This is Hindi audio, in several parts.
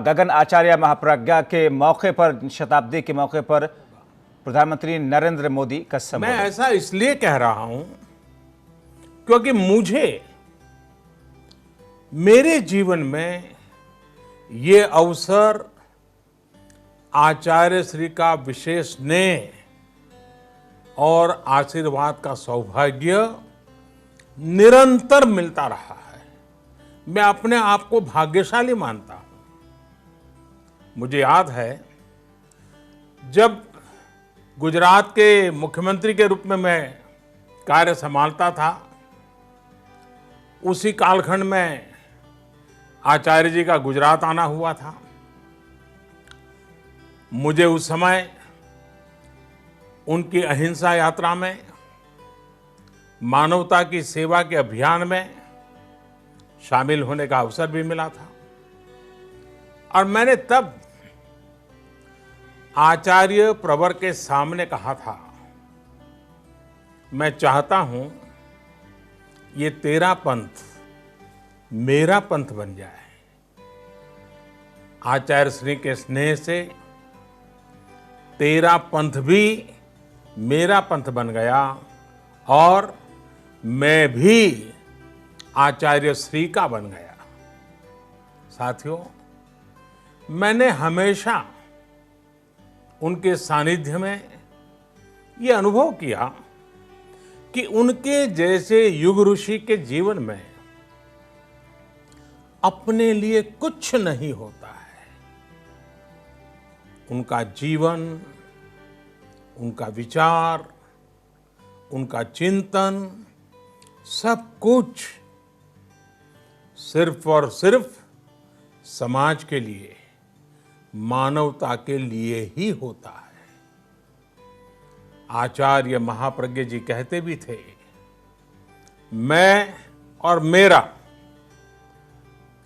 गगन आचार्य महाप्रज्ञा के मौके पर, शताब्दी के मौके पर प्रधानमंत्री नरेंद्र मोदी का संबोधन। मैं ऐसा इसलिए कह रहा हूं क्योंकि मुझे मेरे जीवन में ये अवसर आचार्य श्री का विशेष स्नेह और आशीर्वाद का सौभाग्य निरंतर मिलता रहा है। मैं अपने आप को भाग्यशाली मानता हूं। मुझे याद है जब गुजरात के मुख्यमंत्री के रूप में मैं कार्य संभालता था, उसी कालखंड में आचार्य जी का गुजरात आना हुआ था। मुझे उस समय उनकी अहिंसा यात्रा में, मानवता की सेवा के अभियान में शामिल होने का अवसर भी मिला था और मैंने तब आचार्य प्रवर के सामने कहा था, मैं चाहता हूं ये तेरा पंथ मेरा पंथ बन जाए। आचार्य श्री के स्नेह से तेरा पंथ भी मेरा पंथ बन गया और मैं भी आचार्य श्री का बन गया। साथियों, मैंने हमेशा उनके सानिध्य में ये अनुभव किया कि उनके जैसे युग ऋषि के जीवन में अपने लिए कुछ नहीं होता है। उनका जीवन, उनका विचार, उनका चिंतन, सब कुछ सिर्फ और सिर्फ समाज के लिए, मानवता के लिए ही होता है। आचार्य महाप्रज्ञ जी कहते भी थे, मैं और मेरा।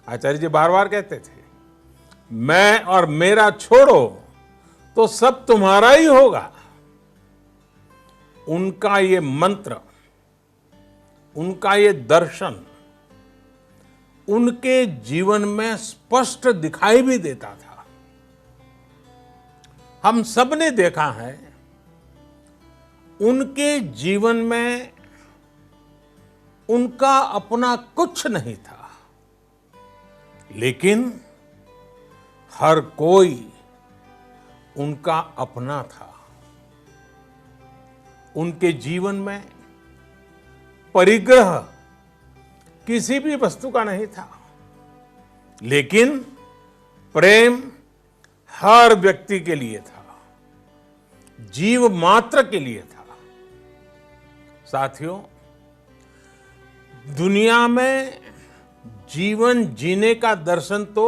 आचार्य जी बार बार कहते थे, मैं और मेरा छोड़ो तो सब तुम्हारा ही होगा। उनका ये मंत्र, उनका ये दर्शन उनके जीवन में स्पष्ट दिखाई भी देता था। हम सब ने देखा है उनके जीवन में उनका अपना कुछ नहीं था, लेकिन हर कोई उनका अपना था। उनके जीवन में परिग्रह किसी भी वस्तु का नहीं था, लेकिन प्रेम हर व्यक्ति के लिए था, जीव मात्र के लिए था। साथियों, दुनिया में जीवन जीने का दर्शन तो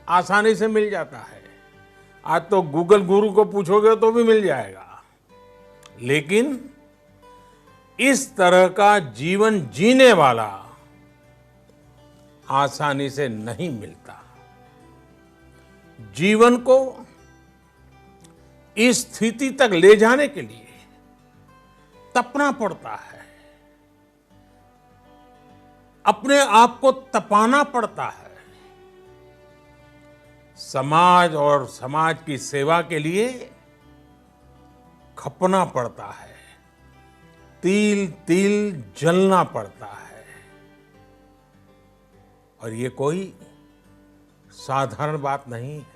आसानी से मिल जाता है। आज तो गूगल गुरु को पूछोगे तो भी मिल जाएगा, लेकिन इस तरह का जीवन जीने वाला आसानी से नहीं मिलता। जीवन को इस स्थिति तक ले जाने के लिए तपना पड़ता है, अपने आप को तपाना पड़ता है। समाज और समाज की सेवा के लिए खपना पड़ता है, तिल तिल जलना पड़ता है। और ये कोई साधारण बात नहीं है।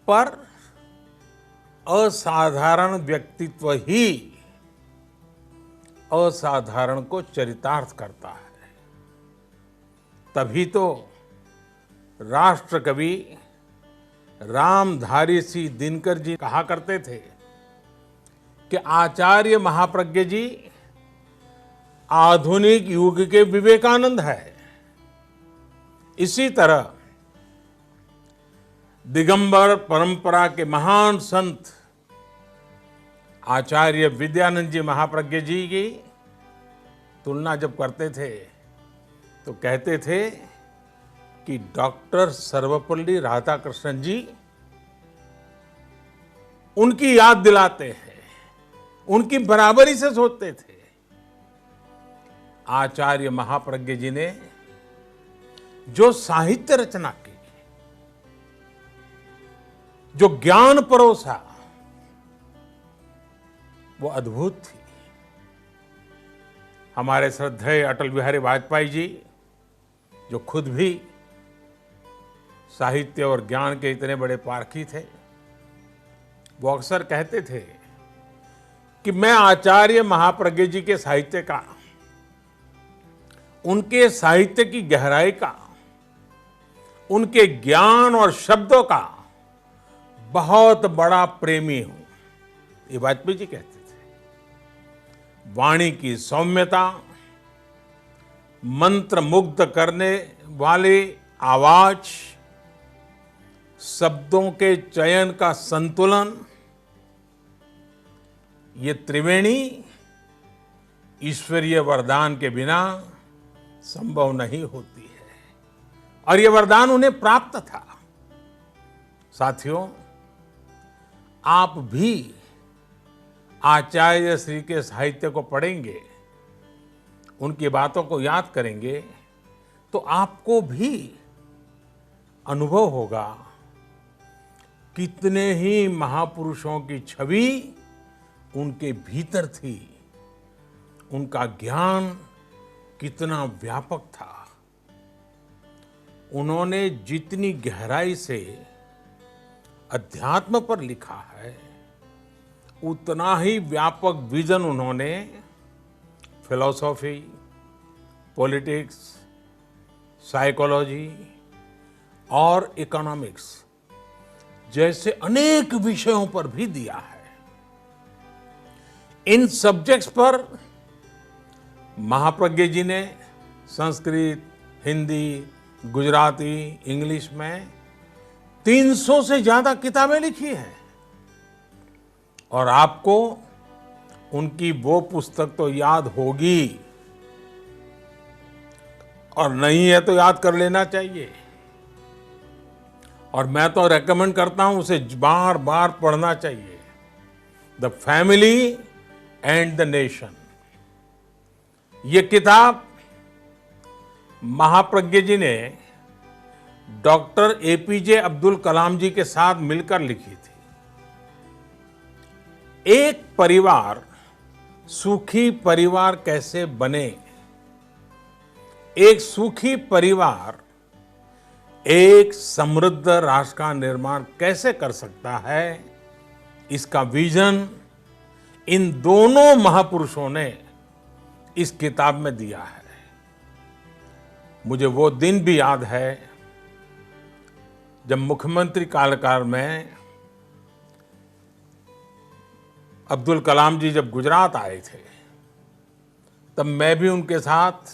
पर असाधारण व्यक्तित्व ही असाधारण को चरितार्थ करता है। तभी तो राष्ट्र कवि रामधारी सिंह दिनकर जी कहा करते थे कि आचार्य महाप्रज्ञ जी आधुनिक युग के विवेकानंद है। इसी तरह दिगंबर परंपरा के महान संत आचार्य विद्यानंद जी महाप्रज्ञ जी की तुलना जब करते थे तो कहते थे कि डॉक्टर सर्वपल्ली राधाकृष्णन जी उनकी याद दिलाते हैं, उनकी बराबरी से सोचते थे। आचार्य महाप्रज्ञ जी ने जो साहित्य रचना की, जो ज्ञान परोसा, वो अद्भुत थी। हमारे श्रद्धेय अटल बिहारी वाजपेयी जी, जो खुद भी साहित्य और ज्ञान के इतने बड़े पारखी थे, वो अक्सर कहते थे कि मैं आचार्य महाप्रज्ञ जी के साहित्य का, उनके साहित्य की गहराई का, उनके ज्ञान और शब्दों का बहुत बड़ा प्रेमी हूं। ये वाजपेयी जी कहते थे। वाणी की सौम्यता, मंत्र मुग्ध करने वाली आवाज, शब्दों के चयन का संतुलन, ये त्रिवेणी ईश्वरीय वरदान के बिना संभव नहीं होती है, और ये वरदान उन्हें प्राप्त था। साथियों, आप भी आचार्य श्री के साहित्य को पढ़ेंगे, उनकी बातों को याद करेंगे, तो आपको भी अनुभव होगा कितने ही महापुरुषों की छवि उनके भीतर थी, उनका ज्ञान कितना व्यापक था। उन्होंने जितनी गहराई से अध्यात्म पर लिखा है, उतना ही व्यापक विजन उन्होंने फिलॉसफी, पॉलिटिक्स, साइकोलॉजी और इकोनॉमिक्स जैसे अनेक विषयों पर भी दिया है। इन सब्जेक्ट्स पर महाप्रज्ञ जी ने संस्कृत, हिंदी, गुजराती, इंग्लिश में 300 से ज्यादा किताबें लिखी हैं, और आपको उनकी वो पुस्तक तो याद होगी, और नहीं है तो याद कर लेना चाहिए। और मैं तो रेकमेंड करता हूं उसे बार बार पढ़ना चाहिए। The family and the nation. ये किताब महाप्रज्ञ जी ने डॉक्टर एपीजे अब्दुल कलाम जी के साथ मिलकर लिखी थी। एक परिवार सुखी परिवार कैसे बने, एक सुखी परिवार एक समृद्ध राष्ट्र का निर्माण कैसे कर सकता है, इसका विजन इन दोनों महापुरुषों ने इस किताब में दिया है। मुझे वो दिन भी याद है जब मुख्यमंत्री कार्यकाल में अब्दुल कलाम जी जब गुजरात आए थे, तब मैं भी उनके साथ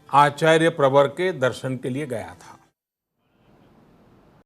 आचार्य प्रवर के दर्शन के लिए गया था।